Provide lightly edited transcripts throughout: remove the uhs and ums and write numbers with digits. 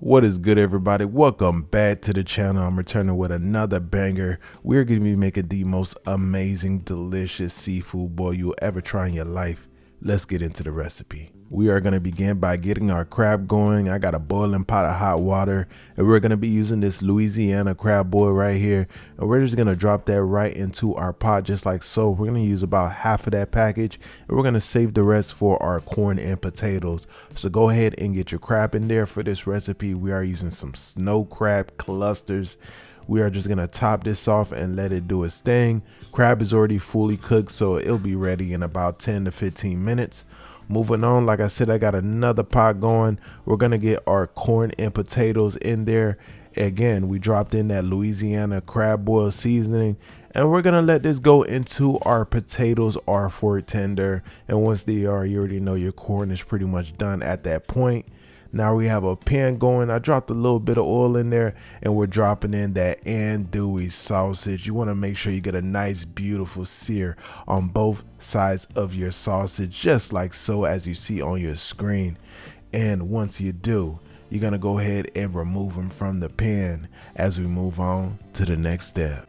What is good, everybody? Welcome back to the channel. I'm returning with another banger. We're going to be making the most amazing, delicious seafood boil you'll ever try in your life. Let's get into the recipe. We are going to begin by getting our crab going. I got a boiling pot of hot water, and we're going to be using this Louisiana crab boil right here. And we're just going to drop that right into our pot just like so. We're going to use about half of that package, and we're going to save the rest for our corn and potatoes. So go ahead and get your crab in there. For this recipe, we are using some snow crab clusters. We are just going to top this off and let it do its thing. Crab is already fully cooked, so it'll be ready in about 10 to 15 minutes. Moving on, like I said, I got another pot going. We're going to get our corn and potatoes in there. Again, we dropped in that Louisiana crab boil seasoning, and we're going to let this go into our potatoes are for tender. And once they are, you already know your corn is pretty much done at that point. Now we have a pan going. I dropped a little bit of oil in there, and we're dropping in that andouille sausage. You want to make sure you get a nice, beautiful sear on both sides of your sausage, just like so as you see on your screen. And once you do, you're going to go ahead and remove them from the pan as we move on to the next step.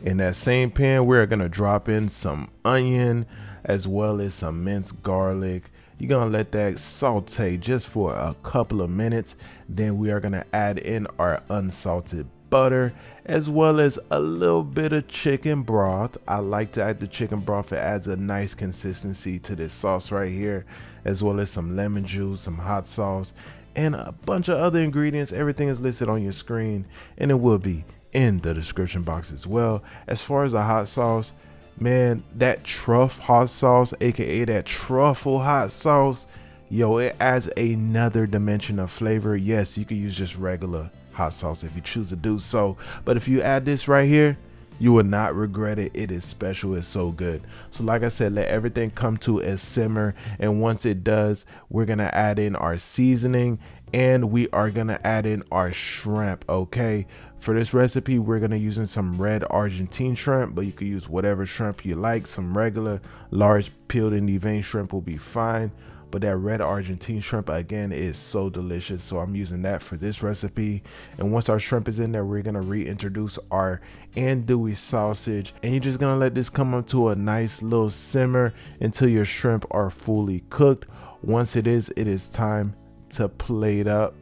In that same pan, we're going to drop in some onion as well as some minced garlic. You're going to let that saute just for a couple of minutes. Then we are going to add in our unsalted butter as well as a little bit of chicken broth. I like to add the chicken broth. It adds a nice consistency to this sauce right here, as well as some lemon juice, some hot sauce, and a bunch of other ingredients. Everything is listed on your screen, and it will be in the description box as well. As far as the hot sauce, man, that truff hot sauce, aka that truffle hot sauce, yo, it adds another dimension of flavor. Yes, you can use just regular hot sauce if you choose to do so, but if you add this right here, you will not regret it. It is special. It's so good. So like I said, let everything come to a simmer, and once it does, we're gonna add in our seasoning, and we are gonna add in our shrimp. Okay, for this recipe, we're gonna using some red Argentine shrimp, but you can use whatever shrimp you like. Some regular large peeled and deveined shrimp will be fine, but that red Argentine shrimp, again, is so delicious, so I'm using that for this recipe. And once our shrimp is in there, we're gonna reintroduce our andouille sausage, and you're just gonna let this come up to a nice little simmer until your shrimp are fully cooked. Once it is time to plate up.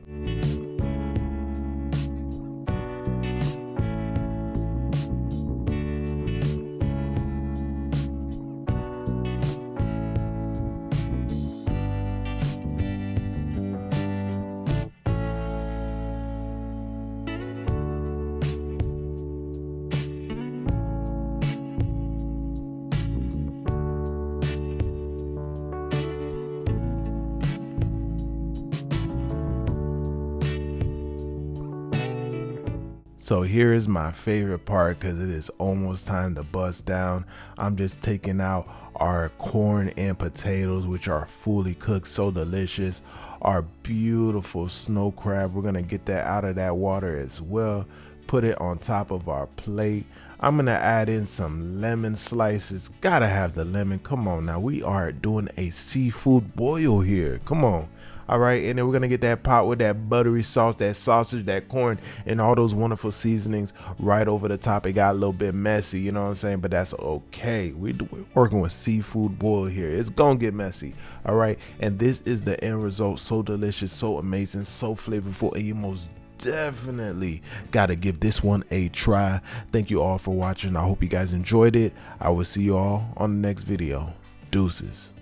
So here is my favorite part, because it is almost time to bust down. I'm just taking out our corn and potatoes, which are fully cooked, so delicious. Our beautiful snow crab, we're gonna get that out of that water as well. Put it on top of our plate. I'm gonna add in some lemon slices. Gotta have the lemon. Come on now, we are doing a seafood boil here. Come on. All right, and then we're gonna get that pot with that buttery sauce, that sausage, that corn, and all those wonderful seasonings right over the top. It got a little bit messy, you know what I'm saying, but that's okay. We're working with seafood boil here. It's gonna get messy. All right, and this is the end result. So delicious, so amazing, so flavorful, and you most definitely gotta give this one a try. Thank you all for watching. I hope you guys enjoyed it. I will see you all on the next video. Deuces.